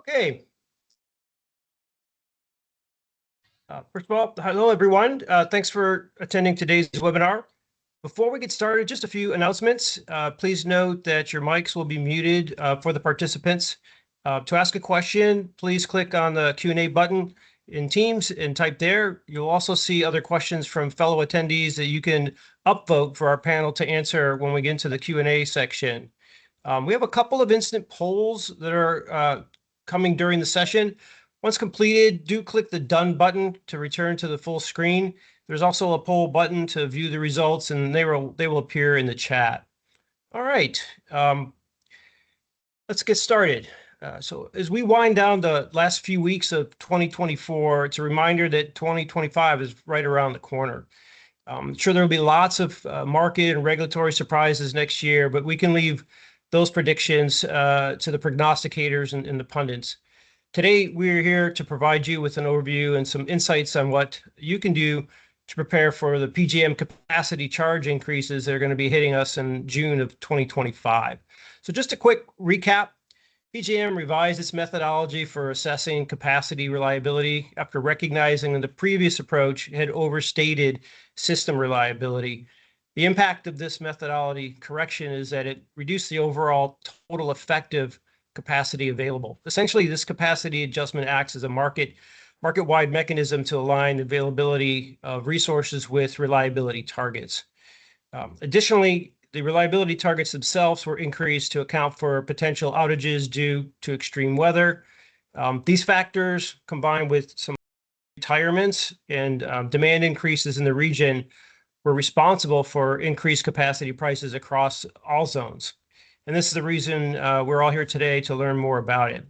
Okay. First of all, hello everyone. Thanks for attending today's webinar. Before we get started, just a few announcements. Please note that your mics will be muted for the participants. To ask a question, please click on the Q&A button in Teams and type there. You'll also see other questions from fellow attendees that you can upvote for our panel to answer when we get into the Q&A section. We have a couple of instant polls that are coming during the session. Once completed, do click the Done button to return to the full screen. There's also a poll button to view the results, and they will appear in the chat. All right, let's get started. So as we wind down the last few weeks of 2024, it's a reminder that 2025 is right around the corner. I'm sure there will be lots of market and regulatory surprises next year, but we can leave those predictions to the prognosticators and the pundits. Today, we're here to provide you with an overview and some insights on what you can do to prepare for the PJM capacity charge increases that are going to be hitting us in June of 2025. So just a quick recap. PJM revised its methodology for assessing capacity reliability after recognizing that the previous approach had overstated system reliability. The impact of this methodology correction is that it reduced the overall total effective capacity available. Essentially, this capacity adjustment acts as a market-wide mechanism to align availability of resources with reliability targets. Additionally, the reliability targets themselves were increased to account for potential outages due to extreme weather. These factors, combined with some retirements and demand increases in the region, were responsible for increased capacity prices across all zones. And this is the reason we're all here today to learn more about it.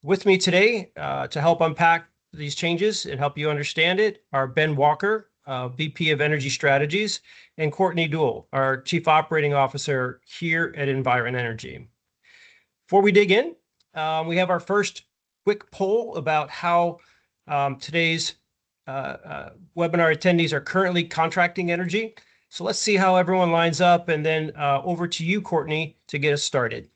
With me today to help unpack these changes and help you understand it are Ben Walker, VP of Energy Strategies, and Courtney Duell, our Chief Operating Officer here at Environ Energy. Before we dig in, we have our first quick poll about how today's webinar attendees are currently contracting energy. So let's see how everyone lines up, and then over to you, Courtney, to get us started.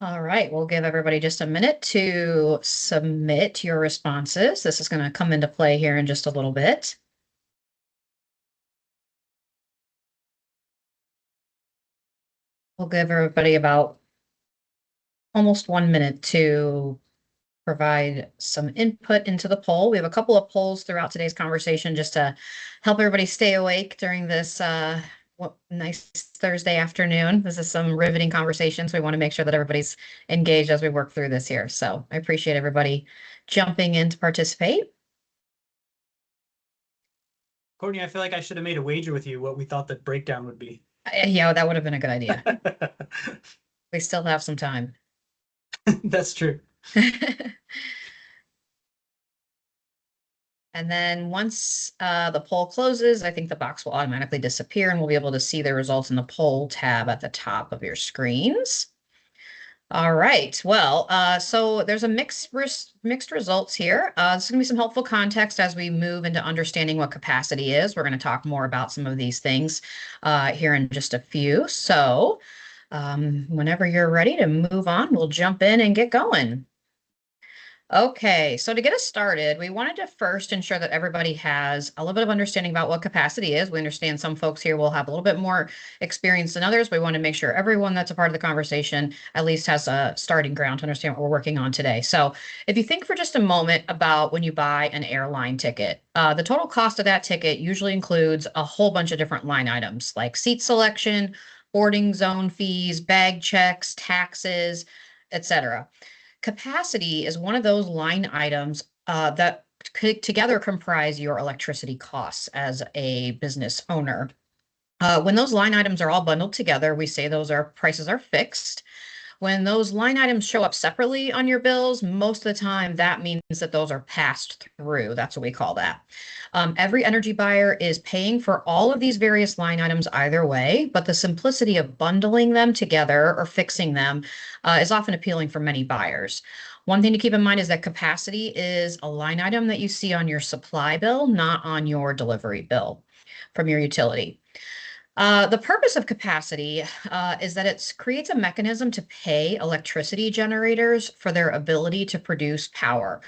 All right, we'll give everybody just a minute to submit your responses. This is going to come into play here in just a little bit. We'll give everybody about almost 1 minute to provide some input into the poll. We have a couple of polls throughout today's conversation just to help everybody stay awake during this nice Thursday afternoon. This is some riveting conversations. We want to make sure that everybody's engaged as we work through this here. So I appreciate everybody jumping in to participate. Courtney, I feel like I should have made a wager with you what we thought the breakdown would be. Yeah, that would have been a good idea. We still have some time. That's true. And then once the poll closes, I think the box will automatically disappear and we'll be able to see the results in the poll tab at the top of your screens. All right, well, so there's a mixed results here. This is going to be some helpful context as we move into understanding what capacity is. We're going to talk more about some of these things here in just a few. So whenever you're ready to move on, we'll jump in and get going. Okay, so to get us started, we wanted to first ensure that everybody has a little bit of understanding about what capacity is. We understand some folks here will have a little bit more experience than others. We want to make sure everyone that's a part of the conversation at least has a starting ground to understand what we're working on today. So if you think for just a moment about when you buy an airline ticket, the total cost of that ticket usually includes a whole bunch of different line items like seat selection, boarding zone fees, bag checks, taxes, etc. Capacity is one of those line items that together comprise your electricity costs as a business owner. When those line items are all bundled together, we say those prices are fixed. When those line items show up separately on your bills, most of the time that means that those are passed through. That's what we call that. Every energy buyer is paying for all of these various line items either way, but the simplicity of bundling them together or fixing them is often appealing for many buyers. One thing to keep in mind is that capacity is a line item that you see on your supply bill, not on your delivery bill from your utility. The purpose of capacity is that it creates a mechanism to pay electricity generators for their ability to produce power.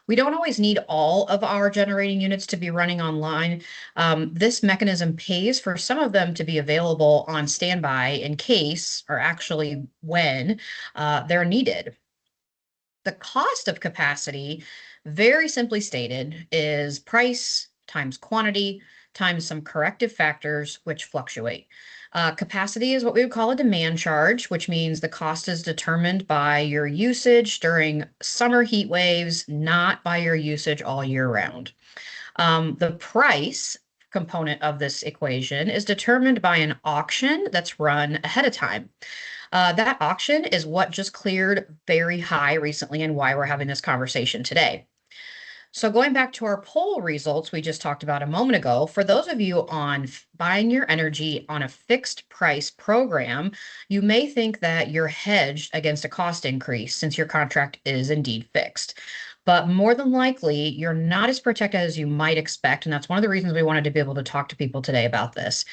We don't always need all of our generating units to be running online. This mechanism pays for some of them to be available on standby in case, or actually when, they're needed. The cost of capacity, very simply stated, is price times quantity times some corrective factors which fluctuate. Capacity is what we would call a demand charge, which means the cost is determined by your usage during summer heat waves, not by your usage all year round. The price component of this equation is determined by an auction that's run ahead of time. That auction is what just cleared very high recently and why we're having this conversation today. So going back to our poll results we just talked about a moment ago, for those of you on buying your energy on a fixed price program, you may think that you're hedged against a cost increase since your contract is indeed fixed. But more than likely, you're not as protected as you might expect. And that's one of the reasons we wanted to be able to talk to people today about this.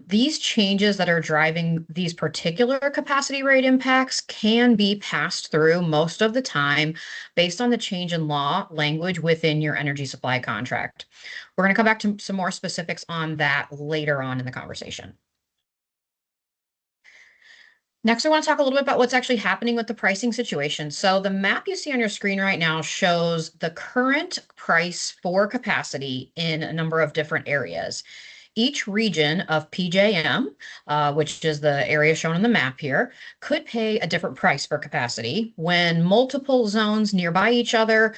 These changes that are driving these particular capacity rate impacts can be passed through most of the time based on the change in law language within your energy supply contract. We're going to come back to some more specifics on that later on in the conversation. Next, I want to talk a little bit about what's actually happening with the pricing situation. So the map you see on your screen right now shows the current price for capacity in a number of different areas. Each region of PJM, which is the area shown on the map here, could pay a different price for capacity. When multiple zones nearby each other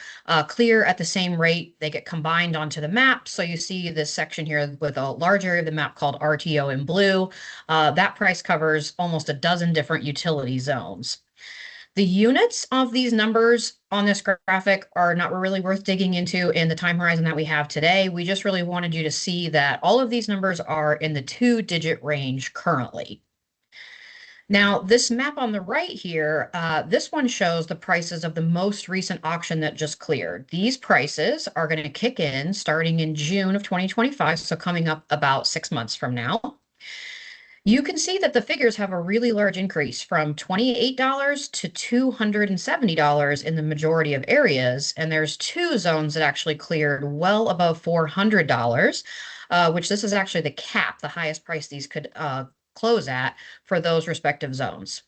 clear at the same rate, they get combined onto the map. So you see this section here with a large area of the map called RTO in blue. That price covers almost a dozen different utility zones. The units of these numbers on this graphic are not really worth digging into in the time horizon that we have today. We just really wanted you to see that all of these numbers are in the 2-digit range currently. Now, this map on the right here, this one shows the prices of the most recent auction that just cleared. These prices are going to kick in starting in June of 2025, so coming up about 6 months from now. You can see that the figures have a really large increase from $28 to $270 in the majority of areas. And there's 2 zones that actually cleared well above $400, which this is actually the cap, the highest price these could close at for those respective zones.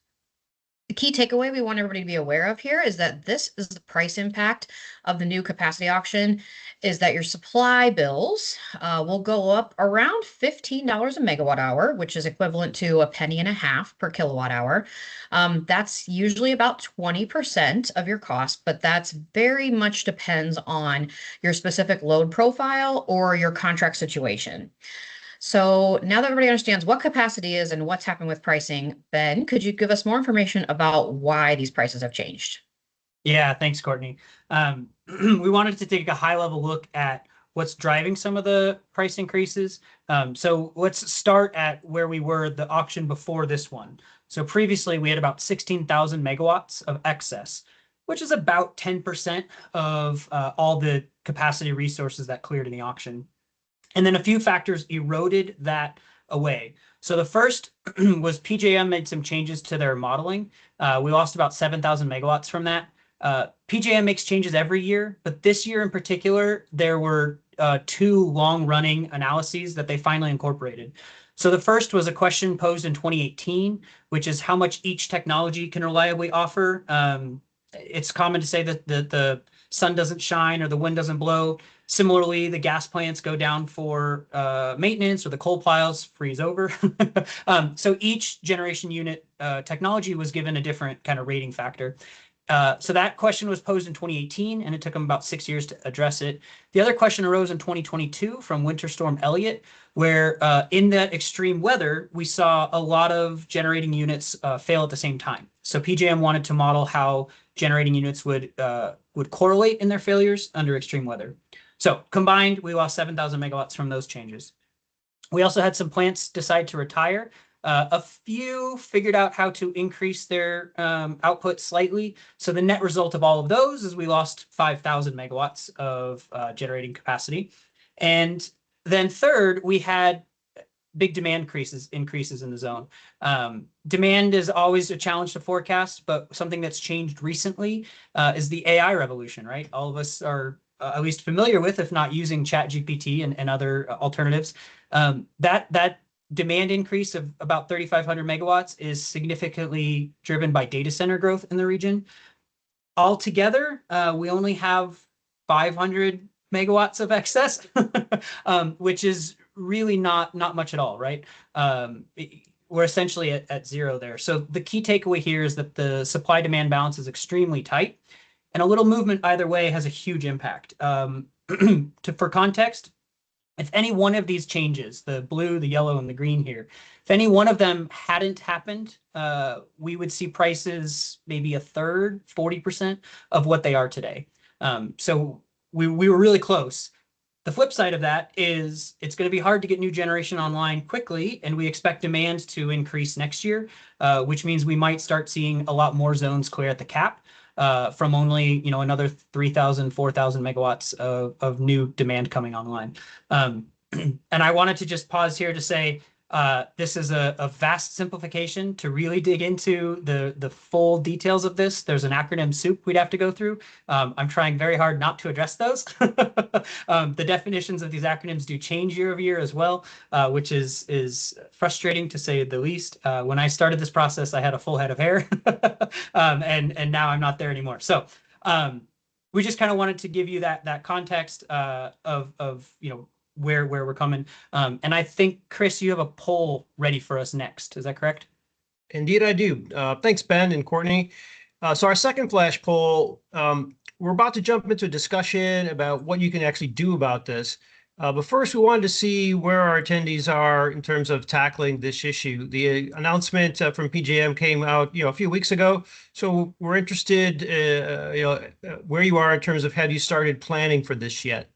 The key takeaway we want everybody to be aware of here is that this is the price impact of the new capacity auction, is that your supply bills will go up around $15 a megawatt hour, which is equivalent to a penny and a half per kilowatt hour. That's usually about 20% of your cost, but that's very much depends on your specific load profile or your contract situation. So now that everybody understands what capacity is and what's happened with pricing, Ben, could you give us more information about why these prices have changed? Yeah, thanks, Courtney. We wanted to take a high-level look at what's driving some of the price increases. So let's start at where we were the auction before this one. So previously, we had about 16,000 megawatts of excess, which is about 10% of all the capacity resources that cleared in the auction. And then a few factors eroded that away. So the first was PJM made some changes to their modeling. We lost about 7,000 megawatts from that. PJM makes changes every year, but this year in particular, there were 2 long-running analyses that they finally incorporated. So the first was a question posed in 2018, which is how much each technology can reliably offer. It's common to say that the sun doesn't shine or the wind doesn't blow. Similarly, the gas plants go down for maintenance, or the coal piles freeze over. So each generation unit technology was given a different kind of rating factor. So that question was posed in 2018, and it took them about 6 years to address it. The other question arose in 2022 from Winter Storm Elliott, where in that extreme weather, we saw a lot of generating units fail at the same time. So PJM wanted to model how generating units would correlate in their failures under extreme weather. So combined, we lost 7,000 megawatts from those changes. We also had some plants decide to retire. A few figured out how to increase their output slightly. So the net result of all of those is we lost 5,000 megawatts of generating capacity. And then third, we had big demand increases in the zone. Demand is always a challenge to forecast, but something that's changed recently is the AI revolution, right? All of us are at least familiar with, if not using ChatGPT and other alternatives. That demand increase of about 3,500 megawatts is significantly driven by data center growth in the region. Altogether, we only have 500 megawatts of excess, which is really not much at all, right? We're essentially at zero there. So the key takeaway here is that the supply-demand balance is extremely tight, and a little movement either way has a huge impact. For context, if any one of these changes, the blue, the yellow, and the green here, if any one of them hadn't happened, we would see prices maybe a third, 40% of what they are today. So we were really close. The flip side of that is it's going to be hard to get new generation online quickly, and we expect demand to increase next year, which means we might start seeing a lot more zones clear at the cap from only another 3,000, 4,000 megawatts of new demand coming online. And I wanted to just pause here to say this is a vast simplification. To really dig into the full details of this, there's an acronym soup we'd have to go through. I'm trying very hard not to address those. The definitions of these acronyms do change year over year as well, which is frustrating to say the least. When I started this process, I had a full head of hair, and now I'm not there anymore. So we just kind of wanted to give you that context of where we're coming. And I think, Chris, you have a poll ready for us next. Is that correct? Indeed, I do. Thanks, Ben and Courtney. So our second flash poll, we're about to jump into a discussion about what you can actually do about this. But first, we wanted to see where our attendees are in terms of tackling this issue. The announcement from PJM came out, a few weeks ago. So we're interested, where you are in terms of have you started planning for this yet?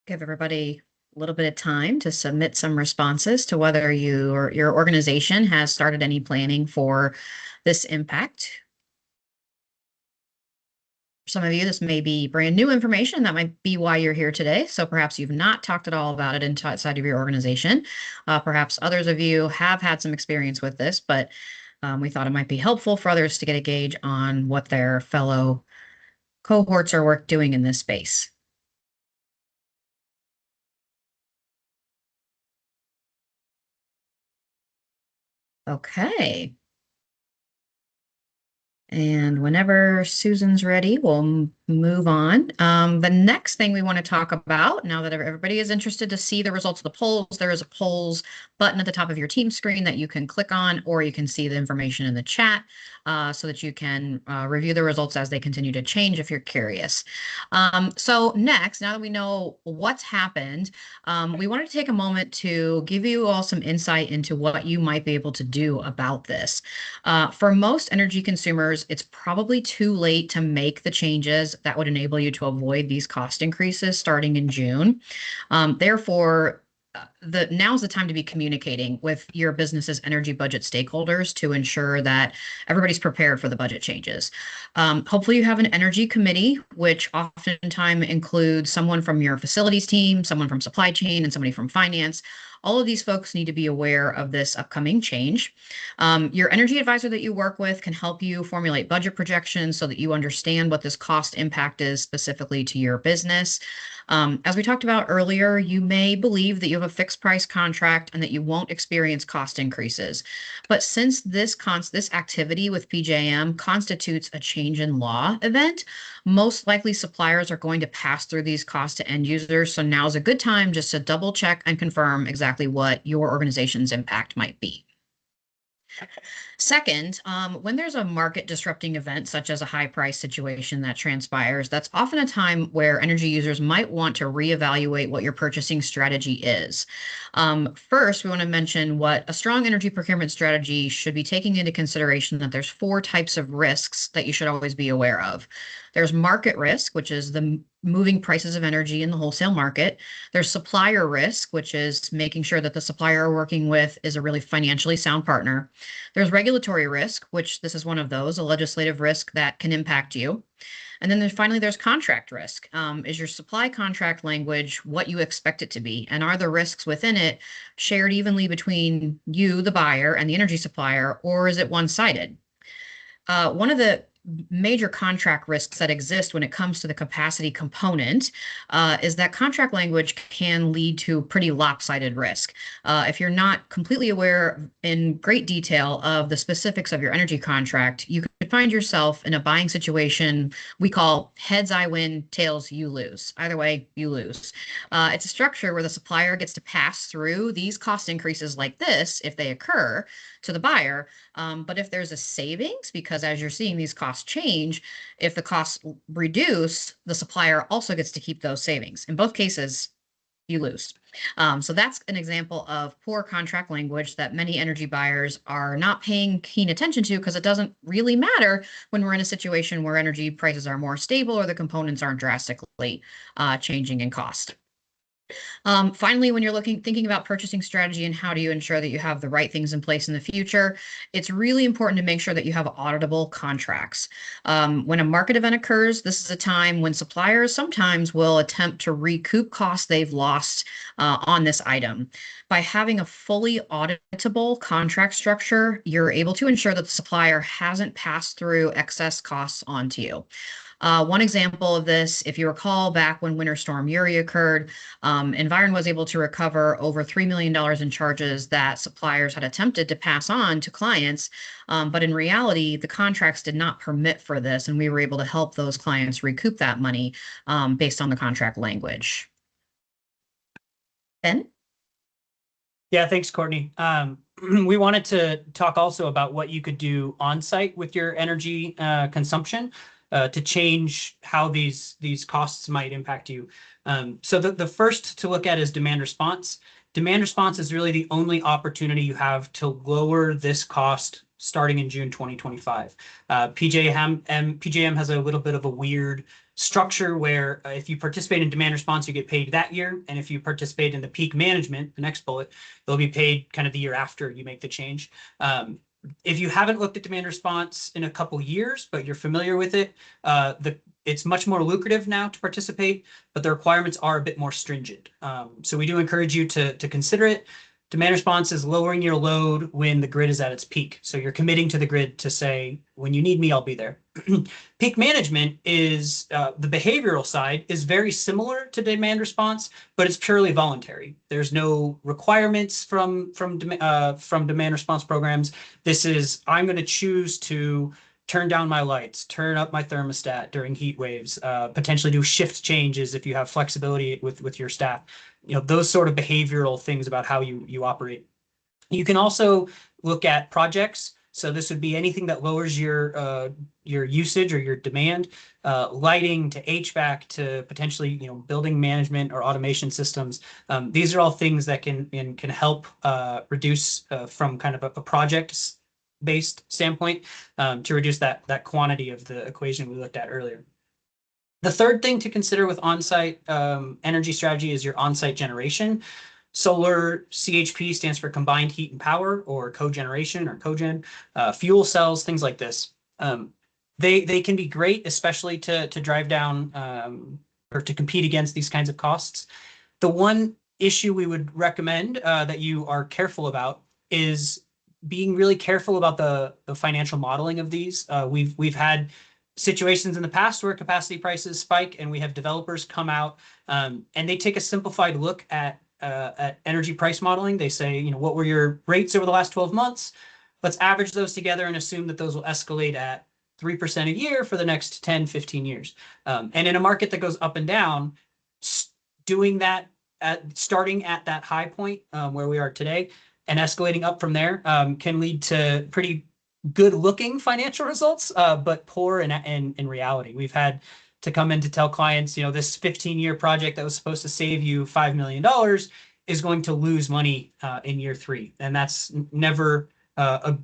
Give everybody a little bit of time to submit some responses to whether you or your organization has started any planning for this impact. For some of you, this may be brand new information. That might be why you're here today. So perhaps you've not talked at all about it inside of your organization. Perhaps others of you have had some experience with this, but we thought it might be helpful for others to get a gauge on what their fellow cohorts are doing in this space. Okay. And whenever Susan's ready, we'll move on. The next thing we want to talk about, now that everybody is interested to see the results of the polls, there is a polls button at the top of your team screen that you can click on, or you can see the information in the chat so that you can review the results as they continue to change if you're curious. So next, now that we know what's happened, we wanted to take a moment to give you all some insight into what you might be able to do about this. For most energy consumers, it's probably too late to make the changes that would enable you to avoid these cost increases starting in June. Therefore, now's the time to be communicating with your business's energy budget stakeholders to ensure that everybody's prepared for the budget changes. Hopefully you have an energy committee, which oftentimes includes someone from your facilities team, someone from supply chain, and somebody from finance. All of these folks need to be aware of this upcoming change. Your energy advisor that you work with can help you formulate budget projections so that you understand what this cost impact is specifically to your business. As we talked about earlier, you may believe that you have a fixed price contract and that you won't experience cost increases. But since this activity with PJM constitutes a change in law event, most likely suppliers are going to pass through these costs to end users. So now's a good time just to double check and confirm exactly what your organization's impact might be. Second, when there's a market disrupting event, such as a high price situation that transpires, that's often a time where energy users might want to reevaluate what your purchasing strategy is. First, we want to mention what a strong energy procurement strategy should be taking into consideration that there's 4 types of risks that you should always be aware of. There's market risk, which is the moving prices of energy in the wholesale market. There's supplier risk, which is making sure that the supplier we're working with is a really financially sound partner. There's regulatory risk, which this is one of those, a legislative risk that can impact you. And then finally, there's contract risk. Is your supply contract language what you expect it to be? And are the risks within it shared evenly between you, the buyer, and the energy supplier, or is it one-sided? One of the major contract risks that exist when it comes to the capacity component is that contract language can lead to pretty lopsided risk. If you're not completely aware in great detail of the specifics of your energy contract, you could find yourself in a buying situation we call heads I win, tails you lose. Either way, you lose. It's a structure where the supplier gets to pass through these cost increases like this if they occur to the buyer. But if there's a savings, because as you're seeing these costs change, if the costs reduce, the supplier also gets to keep those savings. In both cases, you lose. So that's an example of poor contract language that many energy buyers are not paying keen attention to because it doesn't really matter when we're in a situation where energy prices are more stable or the components aren't drastically changing in cost. Finally, when you're thinking about purchasing strategy and how do you ensure that you have the right things in place in the future, it's really important to make sure that you have auditable contracts. When a market event occurs, this is a time when suppliers sometimes will attempt to recoup costs they've lost on this item. By having a fully auditable contract structure, you're able to ensure that the supplier hasn't passed through excess costs onto you. One example of this, if you recall back when Winter Storm Uri occurred, Environ was able to recover over $3 million in charges that suppliers had attempted to pass on to clients. But in reality, the contracts did not permit for this, and we were able to help those clients recoup that money based on the contract language. Ben? Yeah, thanks, Courtney. We wanted to talk also about what you could do on site with your energy consumption to change how these costs might impact you. So the first to look at is demand response. Demand response is really the only opportunity you have to lower this cost starting in June 2025. PJM has a little bit of a weird structure where if you participate in demand response, you get paid that year. And if you participate in the peak management, the next bullet, they'll be paid kind of the year after you make the change. If you haven't looked at demand response in a couple years, but you're familiar with it, it's much more lucrative now to participate, but the requirements are a bit more stringent. So we do encourage you to consider it. Demand response is lowering your load when the grid is at its peak. So you're committing to the grid to say, when you need me, I'll be there. Peak management is the behavioral side is very similar to demand response, but it's purely voluntary. There's no requirements from demand response programs. This is, I'm going to choose to turn down my lights, turn up my thermostat during heat waves, potentially do shift changes if you have flexibility with your staff. You know, those sort of behavioral things about how you operate. You can also look at projects. So this would be anything that lowers your usage or your demand, lighting to HVAC to potentially, you know, building management or automation systems. These are all things that can help reduce from kind of a project-based standpoint to reduce that quantity of the equation we looked at earlier. The third thing to consider with on-site energy strategy is your on-site generation. Solar CHP stands for combined heat and power, or cogeneration or cogen, fuel cells, things like this. They can be great, especially to drive down or to compete against these kinds of costs. The one issue we would recommend that you are careful about is being really careful about the financial modeling of these. We've had situations in the past where capacity prices spike and we have developers come out and they take a simplified look at energy price modeling. They say, you know, what were your rates over the last 12 months? Let's average those together and assume that those will escalate at 3% a year for the next 10, 15 years. And in a market that goes up and down, doing that, starting at that high point where we are today and escalating up from there can lead to pretty good looking financial results, but poor in reality. We've had to come in to tell clients, you know, this 15-year project that was supposed to save you $5 million is going to lose money in year 3. And that's never a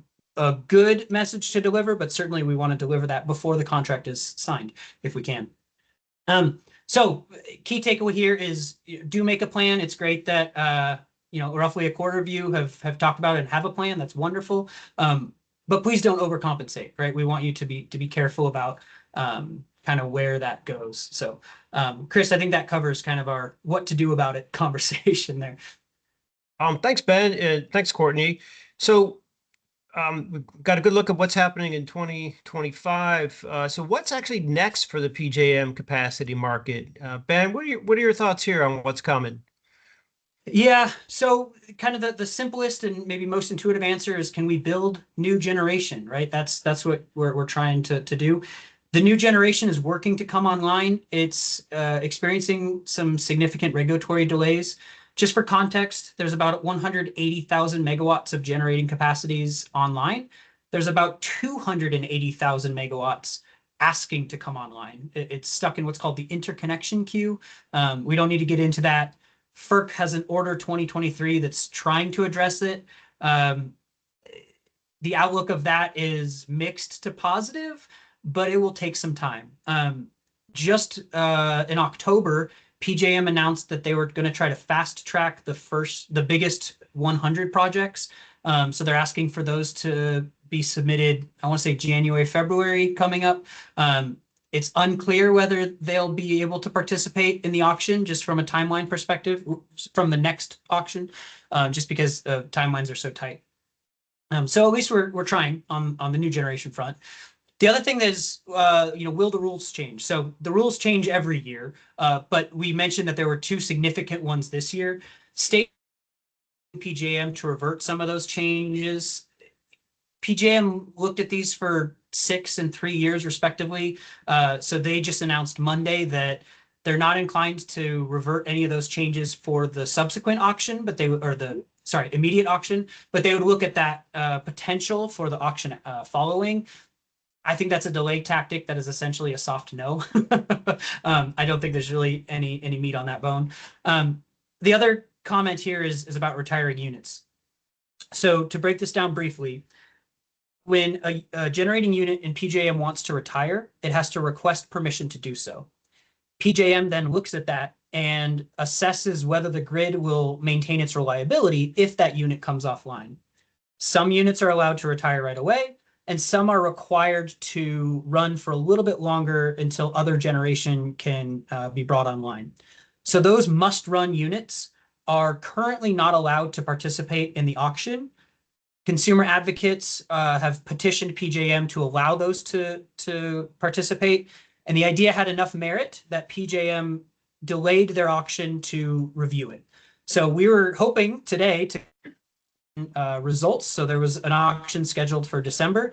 good message to deliver, but certainly we want to deliver that before the contract is signed, if we can. So key takeaway here is do make a plan. It's great that, you know, roughly a quarter of you have talked about it and have a plan. That's wonderful. But please don't overcompensate, right? We want you to be careful about kind of where that goes. So, Chris, I think that covers kind of our what to do about it conversation there. Thanks, Ben, and thanks, Courtney. So we've got a good look at what's happening in 2025. So what's actually next for the PJM capacity market? Ben, what are your thoughts here on what's coming? Yeah, so kind of the simplest and maybe most intuitive answer is, can we build new generation, right? That's what we're trying to do. The new generation is working to come online. It's experiencing some significant regulatory delays. Just for context, there's about 180,000 megawatts of generating capacities online. There's about 280,000 megawatts asking to come online. It's stuck in what's called the interconnection queue. We don't need to get into that. FERC has an order 2023 that's trying to address it. The outlook of that is mixed to positive, but it will take some time. Just in October, PJM announced that they were going to try to fast track the biggest 100 projects. So they're asking for those to be submitted, I want to say January, February coming up. It's unclear whether they'll be able to participate in the auction, just from a timeline perspective, from the next auction, just because timelines are so tight. So at least we're trying on the new generation front. The other thing is, will the rules change? So the rules change every year, but we mentioned that there were two significant ones this year. State PJM to revert some of those changes. PJM looked at these for 6 and 3 years respectively. So they just announced Monday that they're not inclined to revert any of those changes for the subsequent auction, but immediate auction, but they would look at that potential for the auction following. I think that's a delay tactic that is essentially a soft no. I don't think there's really any meat on that bone. The other comment here is about retiring units. So to break this down briefly, when a generating unit in PJM wants to retire, it has to request permission to do so. PJM then looks at that and assesses whether the grid will maintain its reliability if that unit comes offline. Some units are allowed to retire right away, and some are required to run for a little bit longer until other generation can be brought online. So those must-run units are currently not allowed to participate in the auction. Consumer advocates have petitioned PJM to allow those to participate, and the idea had enough merit that PJM delayed their auction to review it. So we were hoping today to results. So there was an auction scheduled for December.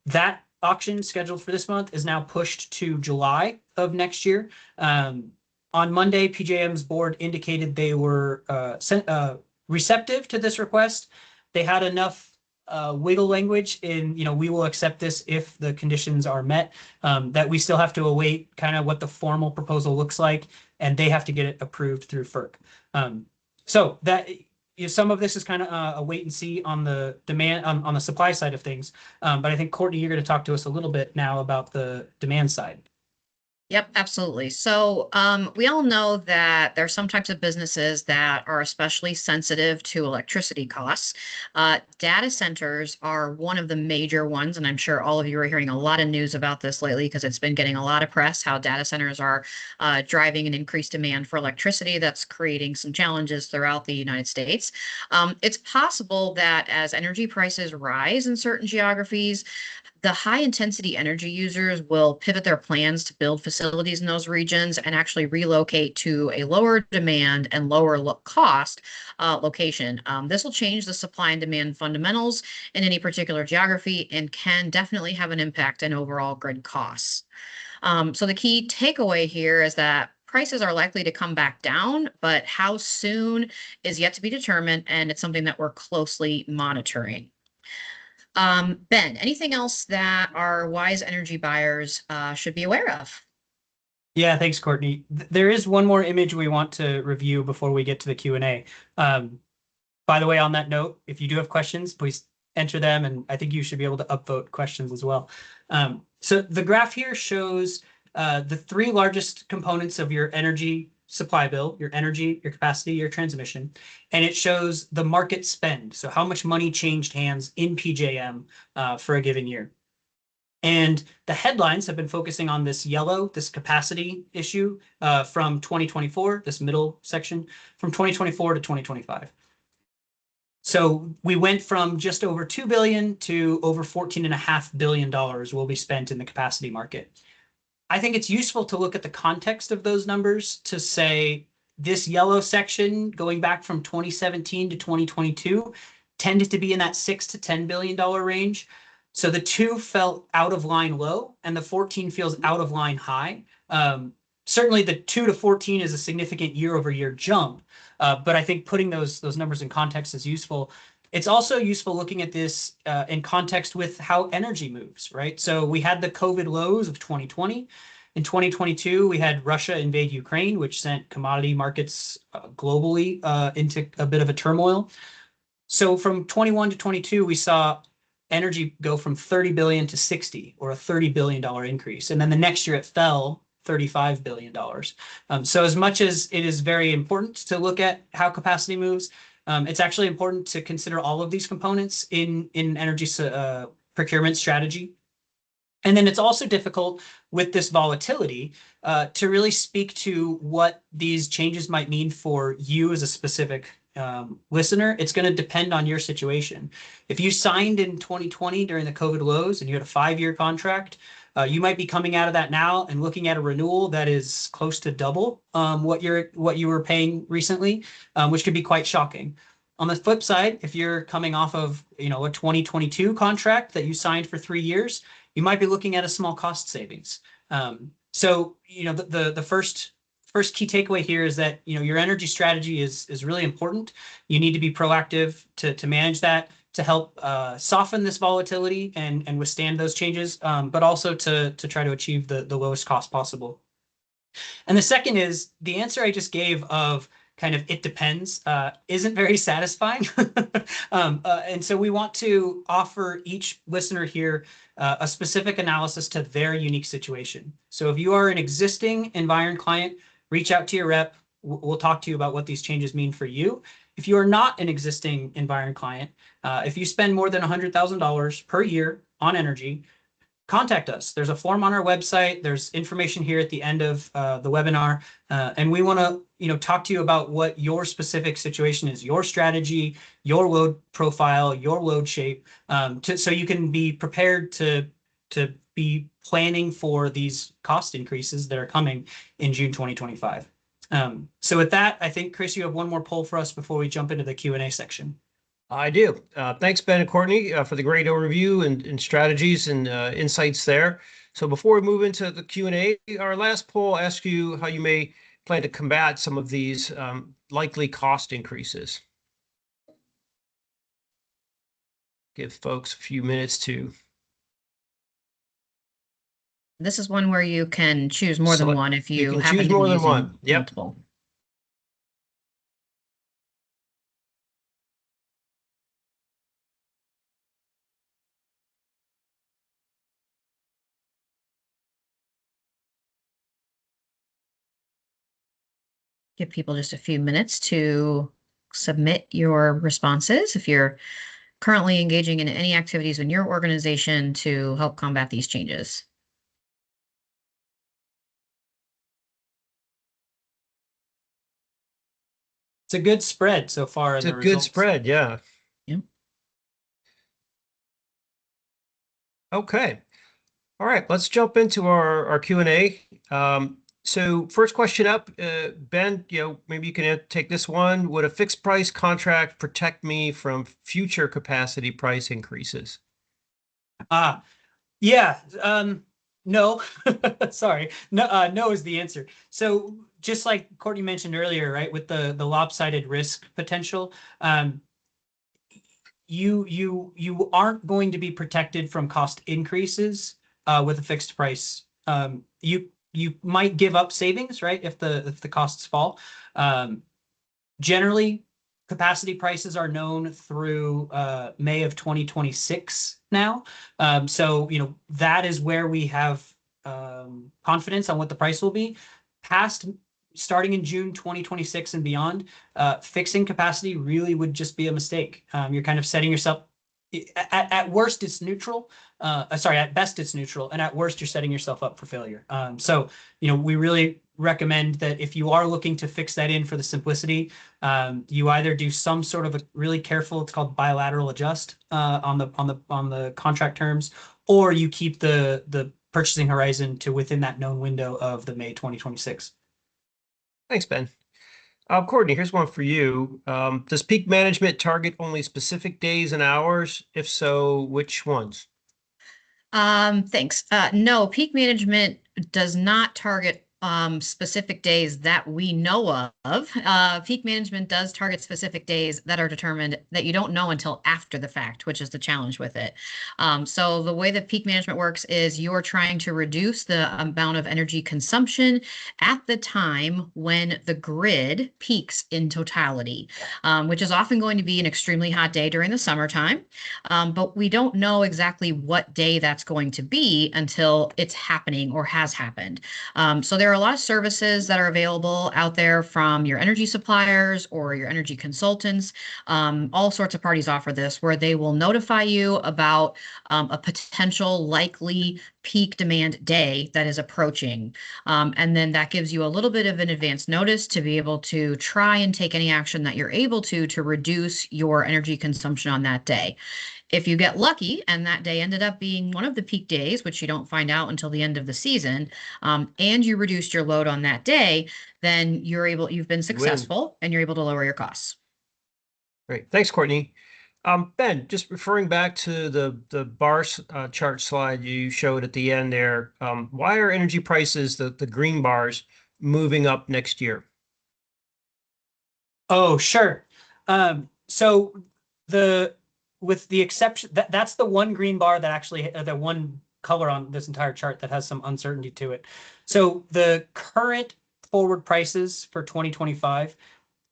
That auction scheduled for this month is now pushed to July of next year. On Monday, PJM's board indicated they were receptive to this request. They had enough wiggle language in, we will accept this if the conditions are met, that we still have to await kind of what the formal proposal looks like, and they have to get it approved through FERC. So that some of this is kind of a wait and see on the demand on the supply side of things. But I think, Courtney, you're going to talk to us a little bit now about the demand side. Yep, absolutely. So we all know that there are some types of businesses that are especially sensitive to electricity costs. Data centers are one of the major ones, and I'm sure all of you are hearing a lot of news about this lately because it's been getting a lot of press, how data centers are driving an increased demand for electricity that's creating some challenges throughout the United States. It's possible that as energy prices rise in certain geographies, the high intensity energy users will pivot their plans to build facilities in those regions and actually relocate to a lower demand and lower cost location. This will change the supply and demand fundamentals in any particular geography and can definitely have an impact on overall grid costs. So the key takeaway here is that prices are likely to come back down, but how soon is yet to be determined, and it's something that we're closely monitoring. Ben, anything else that our wise energy buyers should be aware of? Yeah, thanks, Courtney. There is one more image we want to review before we get to the Q&A. By the way, on that note, if you do have questions, please enter them, and I think you should be able to upvote questions as well. So the graph here shows the 3 largest components of your energy supply bill: your energy, your capacity, your transmission, and it shows the market spend. So how much money changed hands in PJM for a given year. And the headlines have been focusing on this yellow, this capacity issue from 2024, this middle section, from 2024 to 2025. So we went from just over $2 billion to over $14.5 billion will be spent in the capacity market. I think it's useful to look at the context of those numbers to say this yellow section going back from 2017 to 2022 tended to be in that $6 to $10 billion range. So the 2 felt out of line low and the 14 feels out of line high. Certainly the 2 to 14 is a significant year over year jump, but I think putting those numbers in context is useful. It's also useful looking at this in context with how energy moves, right? So we had the COVID lows of 2020. In 2022, we had Russia invade Ukraine, which sent commodity markets globally into a bit of a turmoil. So from 21 to 22, we saw energy go from 30 billion to 60, or a $30 billion increase. And then the next year it fell $35 billion. So as much as it is very important to look at how capacity moves, it's actually important to consider all of these components in energy procurement strategy. And then it's also difficult with this volatility to really speak to what these changes might mean for you as a specific listener. It's going to depend on your situation. If you signed in 2020 during the COVID lows and you had a 5-year contract, you might be coming out of that now and looking at a renewal that is close to double what you were paying recently, which could be quite shocking. On the flip side, if you're coming off of a 2022 contract that you signed for 3 years, you might be looking at a small cost savings. So the first key takeaway here is that your energy strategy is really important. You need to be proactive to manage that, to help soften this volatility and withstand those changes, but also to try to achieve the lowest cost possible. And the second is the answer I just gave of kind of it depends isn't very satisfying. And so we want to offer each listener here a specific analysis to their unique situation. So if you are an existing Environ client, reach out to your rep. We'll talk to you about what these changes mean for you. If you are not an existing Environ client, if you spend more than $100,000 per year on energy, contact us. There's a form on our website. There's information here at the end of the webinar. And we want to talk to you about what your specific situation is, your strategy, your load profile, your load shape, so you can be prepared to be planning for these cost increases that are coming in June 2025. So with that, I think, Chris, you have one more poll for us before we jump into the Q&A section. I do. Thanks, Ben and Courtney, for the great overview and strategies and insights there. So before we move into the Q&A, our last poll asks you how you may plan to combat some of these likely cost increases. Give folks a few minutes to. This is one where you can choose more than one if you can happen choose to be more than using one. Yep. multiple. Give people just a few minutes to submit your responses if you're currently engaging in any activities in your organization to help combat these changes. It's a good spread so far. It's a good spread, yeah. Yep. Okay. All right, let's jump into our Q&A. So first question up, Ben, maybe you can take this one. Would a fixed price contract protect me from future capacity price increases? Yeah. No, sorry. No, no is the answer. So just like Courtney mentioned earlier, right, with the lopsided risk potential, you aren't going to be protected from cost increases with a fixed price. You might give up savings, right, if the costs fall. Generally, capacity prices are known through May of 2026 now. So that is where we have confidence on what the price will be. Starting in June 2026 and beyond, fixing capacity really would just be a mistake. You're kind of setting yourself at worst it's neutral. Sorry, at best it's neutral, and at worst you're setting yourself up for failure. So we really recommend that if you are looking to fix that in for the simplicity, you either do some sort of a really careful, it's called bilateral adjust on the contract terms, or you keep the purchasing horizon to within that known window of the May 2026. Thanks, Ben. Courtney, here's one for you. Does peak management target only specific days and hours? If so, which ones? Thanks. No, peak management does not target specific days that we know of. Peak management does target specific days that are determined that you don't know until after the fact, which is the challenge with it. So the way that peak management works is you're trying to reduce the amount of energy consumption at the time when the grid peaks in totality, which is often going to be an extremely hot day during the summertime. But we don't know exactly what day that's going to be until it's happening or has happened. So there are a lot of services that are available out there from your energy suppliers or your energy consultants. All sorts of parties offer this, where they will notify you about a potential likely peak demand day that is approaching. And then that gives you a little bit of an advance notice to be able to try and take any action that you're able to reduce your energy consumption on that day. If you get lucky and that day ended up being one of the peak days, which you don't find out until the end of the season, and you reduced your load on that day, then you've been successful and you're able to lower your costs. Great. Thanks, Courtney. Ben, just referring back to the bar chart slide you showed at the end there, why are energy prices, the green bars, moving up next year? Oh, sure. So with the exception that's the one green bar that actually the one color on this entire chart that has some uncertainty to it. So the current forward prices for 2025,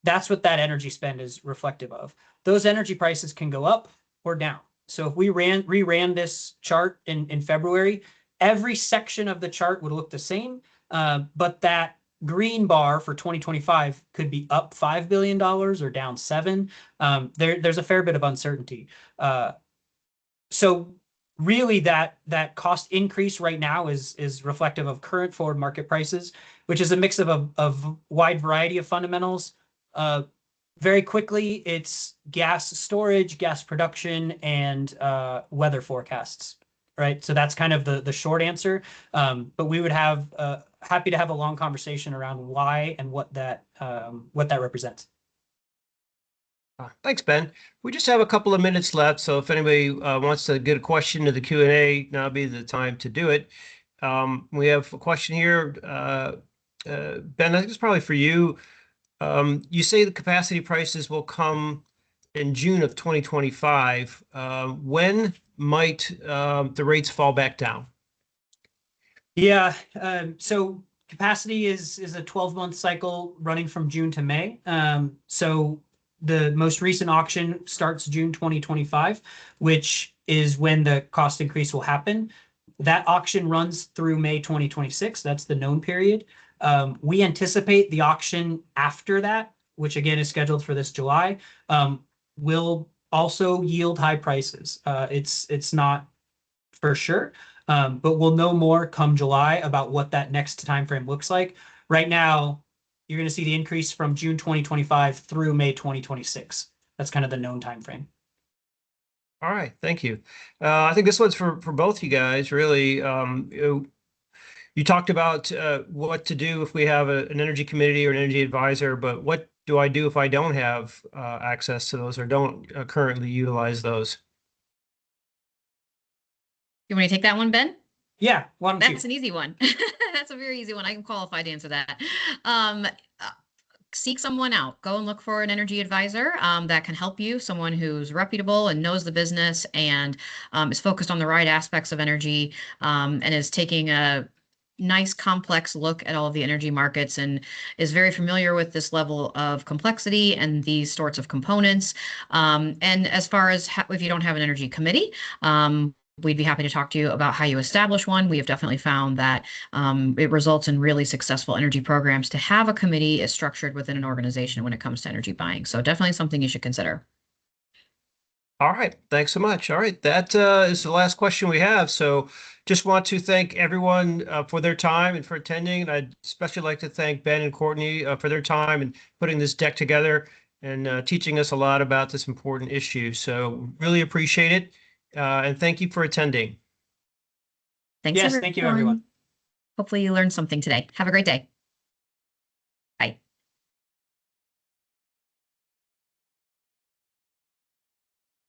that's what that energy spend is reflective of. Those energy prices can go up or down. So if we reran this chart in February, every section of the chart would look the same, but that green bar for 2025 could be up $5 billion or down $7 billion. There's a fair bit of uncertainty. So really that cost increase right now is reflective of current forward market prices, which is a mix of a wide variety of fundamentals. Very quickly, it's gas storage, gas production, and weather forecasts, right? So that's kind of the short answer. But we would have happy to have a long conversation around why and what that represents. Thanks, Ben. We just have a couple of minutes left, so if anybody wants to get a question to the Q&A, now would be the time to do it. We have a question here. Ben, I think it's probably for you. You say the capacity prices will come in June of 2025. When might the rates fall back down? Yeah, so capacity is a 12-month cycle running from June to May. So the most recent auction starts June 2025, which is when the cost increase will happen. That auction runs through May 2026. That's the known period. We anticipate the auction after that, which again is scheduled for this July, will also yield high prices. It's not for sure, but we'll know more come July about what that next timeframe looks like. Right now, you're going to see the increase from June 2025 through May 2026. That's kind of the known timeframe. All right, thank you. I think this one's for both you guys, really. You talked about what to do if we have an energy committee or an energy advisor, but what do I do if I don't have access to those or don't currently utilize those? You want me to take that one, Ben? Yeah, That's an easy one. That's a very easy one. I'm qualified to answer that. Seek someone out. Go and look for an energy advisor that can help you, someone who's reputable and knows the business and is focused on the right aspects of energy and is taking a nice complex look at all of the energy markets and is very familiar with this level of complexity and these sorts of components. And as far as if you don't have an energy committee, we'd be happy to talk to you about how you establish one. We have definitely found that it results in really successful energy programs to have a committee is structured within an organization when it comes to energy buying. So definitely something you should consider. All right. Thanks so much. All right. That is the last question we have. So just want to thank everyone for their time and for attending. And I'd especially like to thank Ben and Courtney for their time and putting this deck together and teaching us a lot about this important issue. So really appreciate it. And thank you for attending. Thanks, Yes, thank you, everyone. Hopefully you learned something today. Have a great day.